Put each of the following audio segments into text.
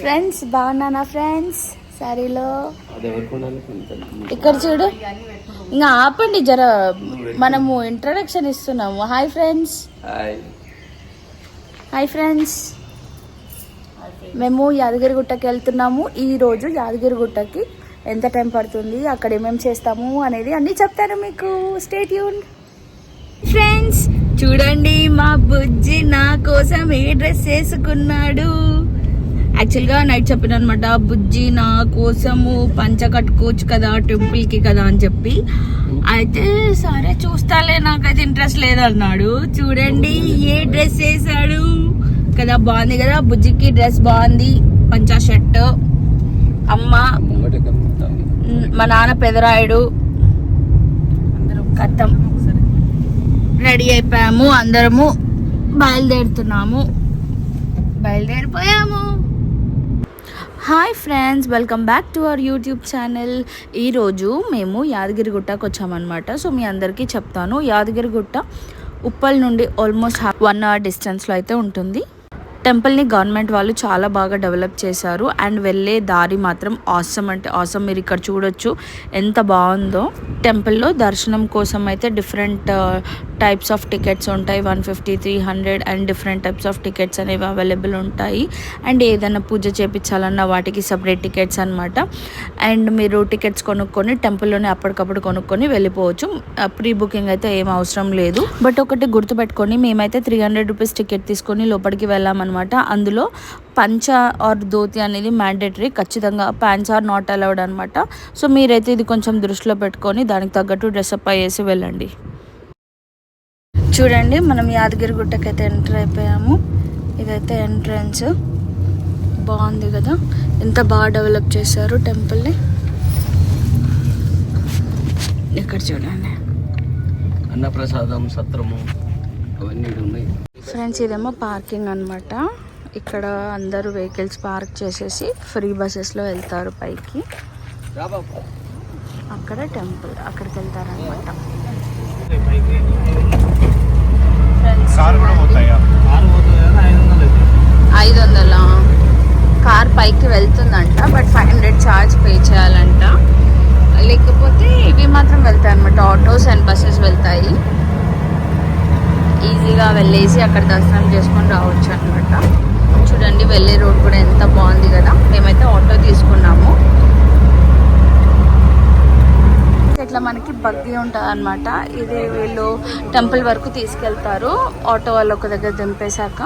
Friends బాగున్నానా friends? సారీలో ఇక్కడ చూడు, ఇంకా ఆపండి జర, మనము ఇంట్రొడక్షన్ ఇస్తున్నాము. Hi friends. హాయ్ ఫ్రెండ్స్, మేము యాదగిరిగుట్టకి వెళ్తున్నాము. ఈరోజు యాదగిరిగుట్టకి ఎంత టైం పడుతుంది, అక్కడ ఏమేమి చేస్తాము అనేది అన్నీ చెప్తాను మీకు. Stay tune. ఫ్రెండ్స్ చూడండి, మా బుజ్జి నా కోసం ఏ డ్రెస్ వేసుకున్నాడు. యాక్చువల్గా నైట్ చెప్పిన అనమాట, బుజ్జి నా కోసము పంచ కట్టుకోవచ్చు కదా టెంపుల్కి కదా అని చెప్పి. అయితే సరే చూస్తాలే, నాకైతే ఇంట్రెస్ట్ లేదన్నాడు. చూడండి ఏ డ్రెస్ వేసాడు కదా, బాగుంది కదా. బుజ్జికి డ్రెస్ బాగుంది, పంచా షర్ట్. అమ్మ, మా నాన్న పెదరాయుడు, కథం రెడీ అయిపోయాము. అందరము బయలుదేరిపోయాము. Hi friends, welcome back to our YouTube channel. ఈరోజు మేము యాదగిరిగుట్టకు వచ్చామన్నమాట. సో మీ అందరికీ చెప్తాను, యాదగిరిగుట్ట ఉప్పల్ నుండి ఆల్మోస్ట్ 1 hour డిస్టెన్స్లో అయితే ఉంటుంది. టెంపుల్ని గవర్నమెంట్ వాళ్ళు చాలా బాగా డెవలప్ చేశారు. అండ్ వెళ్ళే దారి మాత్రం ఆసమ్ అంటే ఆసమ్. మీరు ఇక్కడ చూడొచ్చు ఎంత బాగుందో. టెంపుల్లో దర్శనం కోసం అయితే డిఫరెంట్ టైప్స్ ఆఫ్ టికెట్స్ ఉంటాయి. 150, 300 and different types of tickets అనేవి అవైలబుల్ ఉంటాయి. అండ్ ఏదైనా పూజ చేయించాలన్నా వాటికి సపరేట్ టికెట్స్ అనమాట. అండ్ మీరు టికెట్స్ కొనుక్కొని టెంపుల్లోనే అప్పటికప్పుడు కొనుక్కొని వెళ్ళిపోవచ్చు. ప్రీ బుకింగ్ అయితే ఏం అవసరం లేదు. బట్ ఒకటి గుర్తుపెట్టుకొని, మేమైతే 300 రూపీస్ టికెట్ తీసుకొని లోపలికి వెళ్ళామన్నమాట. అందులో పంచ ఆర్ ధోతి అనేది మ్యాండేటరీ, ఖచ్చితంగా ప్యాంట్స్ ఆర్ నాట్ అలౌడ్ అనమాట. సో మీరైతే ఇది కొంచెం దృష్టిలో పెట్టుకొని దానికి తగ్గట్టు డ్రెస్అప్ అయ్యేసి వెళ్ళండి. చూడండి, మనం యాదగిరిగుట్టకి అయితే ఎంటర్ అయిపోయాము. ఇదైతే ఎంట్రన్స్. బాగుంది కదా, ఎంత బాగా డెవలప్ చేశారు టెంపుల్ని. ఇక్కడ చూడండి, అన్నప్రసాదం, సత్రము అవన్నీ ఉన్నాయి. ఫ్రెండ్స్ ఇదేమో పార్కింగ్ అనమాట. ఇక్కడ అందరూ వెహికల్స్ పార్క్ చేసేసి ఫ్రీ బస్సెస్లో వెళ్తారు పైకి. అక్కడ టెంపుల్, అక్కడికి వెళ్తారనమాట. ఫ్రెండ్స్ 500 కార్ పైకి వెళ్తుందంట, బట్ 500 ఛార్జ్ పే చేయాలంట. లేకపోతే ఇవి మాత్రం వెళ్తాయి అనమాట, ఆటోస్ అండ్ బస్సెస్ వెళ్తాయి. ఈజీగా వెళ్ళేసి అక్కడ దర్శనం చేసుకొని రావచ్చు అనమాట. చూడండి, వెళ్ళే రోడ్ కూడా ఎంత బాగుంది కదా. మేమైతే ఆటో తీసుకున్నాము. ఇట్లా మనకి బగ్గి ఉంటుంది అనమాట. ఇది వీళ్ళు టెంపుల్ వరకు తీసుకెళ్తారు. ఆటో వాళ్ళు ఒక దగ్గర దింపేశాక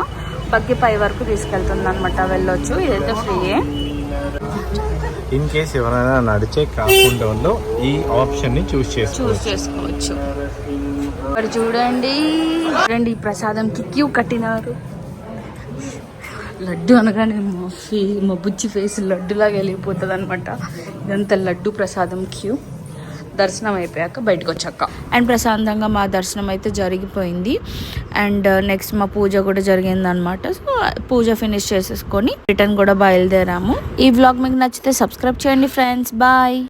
బగ్గి పై వరకు తీసుకెళ్తుంది అనమాట. వెళ్ళొచ్చు, ఇదైతే ఫ్రీయే. ఇన్ కేస్ ఎవరైనా నడిచే కాకుండా ఈ ఆప్షన్ ని చూస్ చేసుకోవచ్చు. మరి చూడండి, ఈ ప్రసాదంకి క్యూ కట్టినారు. లడ్డు అనగానే మా బుజ్జి ఫేస్ లడ్డులాగా వెళ్ళిపోతుంది అనమాట. ఇదంతా లడ్డు ప్రసాదం క్యూ. దర్శనం అయిపోయాక బయటకు వచ్చాక అండ్ ప్రశాంతంగా మా దర్శనం అయితే జరిగిపోయింది. అండ్ నెక్స్ట్ మా పూజ కూడా జరిగింది అనమాట. సో పూజ ఫినిష్ చేసేసుకొని రిటర్న్ కూడా బయలుదేరాము. ఈ వ్లాగ్ మీకు నచ్చితే సబ్స్క్రైబ్ చేయండి ఫ్రెండ్స్. బాయ్.